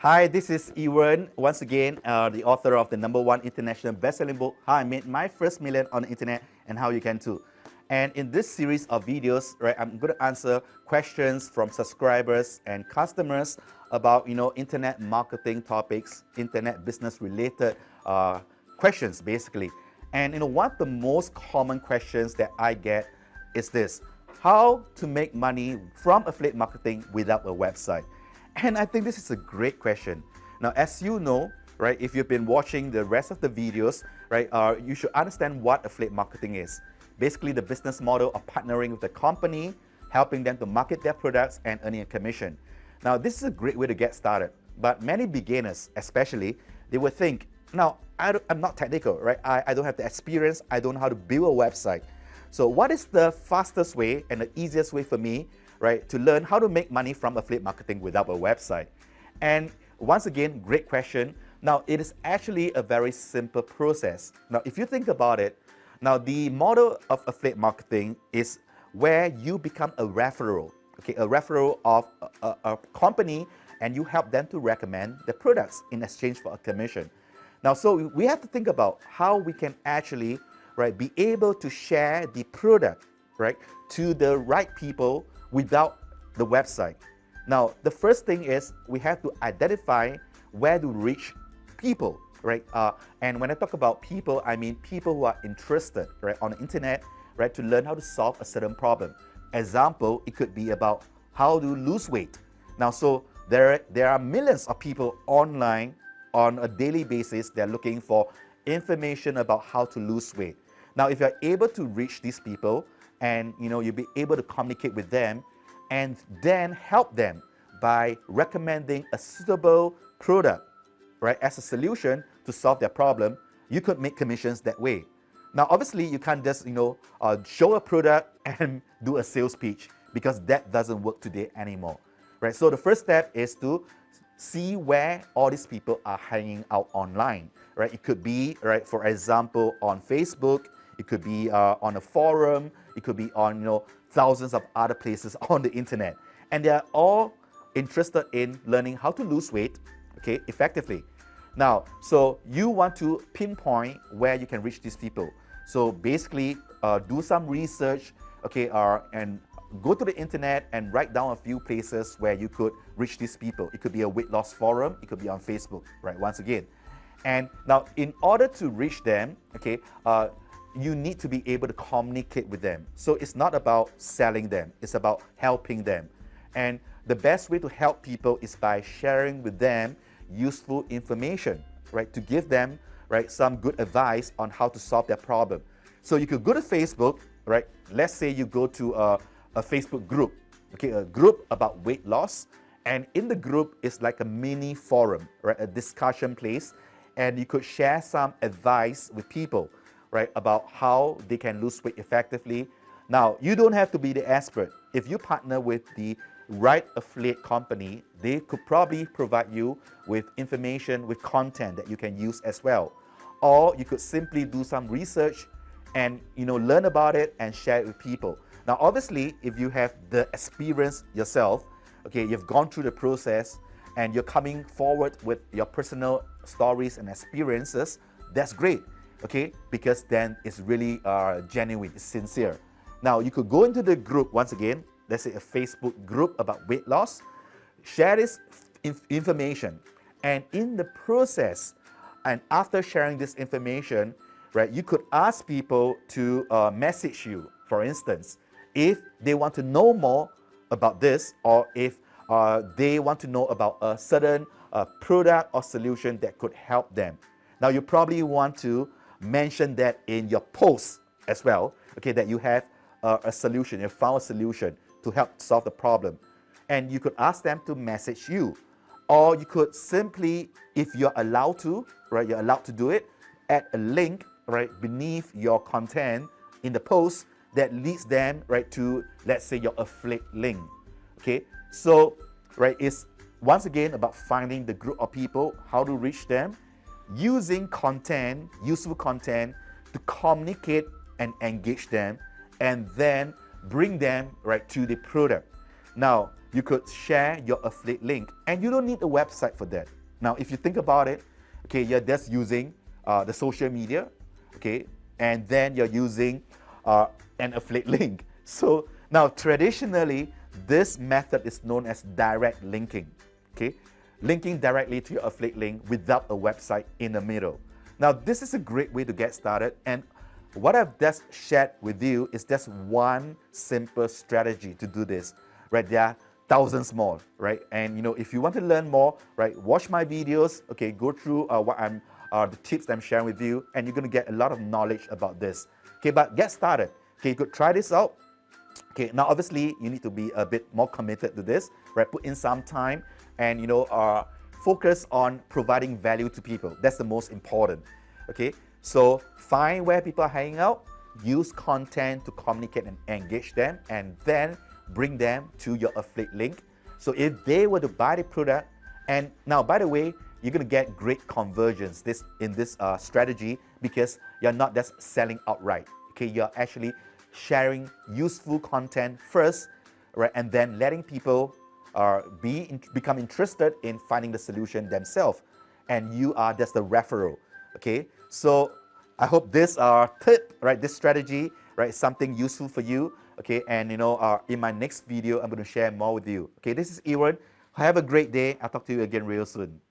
Hi, this is Ewan, once again, the author of the #1 international best-selling book, How I Made My First Million on the Internet and How You Can Too. And in this series of videos, right, I'm going to answer questions from subscribers and customers about, internet marketing topics, internet business related questions, basically. And, one of the most common questions that I get is this: how to make money from affiliate marketing without a website? And I think this is a great question. Now, as you know, right, if you've been watching the rest of the videos, right, you should understand what affiliate marketing is. Basically, the business model of partnering with the company, helping them to market their products and earning a commission. Now, this is a great way to get started, but many beginners, especially, they would think, now, I'm not technical, right? I don't have the experience, I don't know how to build a website. So what is the fastest way and the easiest way for me, right, to learn how to make money from affiliate marketing without a website? And once again, great question. Now, it is actually a very simple process. Now, if you think about it, now the model of affiliate marketing is where you become a referral, okay, a referral of a company, and you help them to recommend the products in exchange for a commission. Now, so we have to think about how we can actually, right, be able to share the product, right, to the right people without the website. Now, the first thing is we have to identify where to reach people, right? And when I talk about people, I mean people who are interested, right, on the internet, right, to learn how to solve a certain problem. Example, it could be about how to lose weight. Now, so there are millions of people online on a daily basis. They're looking for information about how to lose weight. Now, if you're able to reach these people, and you'll be able to communicate with them and then help them by recommending a suitable product, right, as a solution to solve their problem, you could make commissions that way. Now, obviously, you can't just show a product and do a sales pitch, because that doesn't work today anymore, right? So the first step is to see where all these people are hanging out online, right? It could be, right, for example, on Facebook. It could be on a forum. It could be on thousands of other places on the internet, and they are all interested in learning how to lose weight, okay, effectively. Now, so you want to pinpoint where you can reach these people. So basically, do some research, okay, and go to the internet and write down a few places where you could reach these people. It could be a weight loss forum. It could be on Facebook, right? Once again, and now in order to reach them, okay. You need to be able to communicate with them. So it's not about selling them, it's about helping them. And the best way to help people is by sharing with them useful information, right? To give them, right, some good advice on how to solve their problem. So you could go to Facebook, right? Let's say you go to a Facebook group, okay, a group about weight loss. And in the group is like a mini forum, right? A discussion place. And you could share some advice with people, right, about how they can lose weight effectively. Now, you don't have to be the expert. If you partner with the right affiliate company, they could probably provide you with information, with content that you can use as well. Or you could simply do some research and learn about it and share it with people. Now, obviously, if you have the experience yourself, okay, you've gone through the process and you're coming forward with your personal stories and experiences, that's great. Okay, because then it's really genuine, it's sincere. Now, you could go into the group, once again, let's say a Facebook group about weight loss, share this information, and in the process, and after sharing this information, right, you could ask people to message you, for instance, if they want to know more about this, or if they want to know about a certain product or solution that could help them. Now, you probably want to mention that in your post as well, okay, that you have a solution, you found a solution to help solve the problem. And you could ask them to message you. Or you could simply, if you're allowed to, right, you're allowed to do it, add a link, right, beneath your content in the post that leads them, right, to, let's say, your affiliate link, okay? So, right, it's once again about finding the group of people, how to reach them, using content, useful content, to communicate and engage them, and then bring them, right, to the product. Now, you could share your affiliate link, and you don't need a website for that. Now, if you think about it, okay, you're just using the social media, okay, and then you're using an affiliate link. So now, traditionally, this method is known as direct linking, okay, linking directly to your affiliate link without a website in the middle. Now, this is a great way to get started, and what I've just shared with you is just one simple strategy to do this, right? There are thousands more, right? And if you want to learn more, right, watch my videos, okay, go through the tips that I'm sharing with you, and you're gonna get a lot of knowledge about this. Okay, but get started. Okay, you could try this out. Okay, now obviously you need to be a bit more committed to this, right? Put in some time and focus on providing value to people. That's the most important. Okay, so find where people are hanging out, use content to communicate and engage them, and then bring them to your affiliate link. So if they were to buy the product, and now by the way, you're gonna get great conversions in this strategy, because you're not just selling outright. Okay, you're actually sharing useful content first, right, and then letting people become interested in finding the solution themselves, and you are just the referral. Okay, so I hope this tip, right, this strategy, right, is something useful for you. Okay, and in my next video, I'm going to share more with you. Okay, this is Ewan. Have a great day. I'll talk to you again real soon.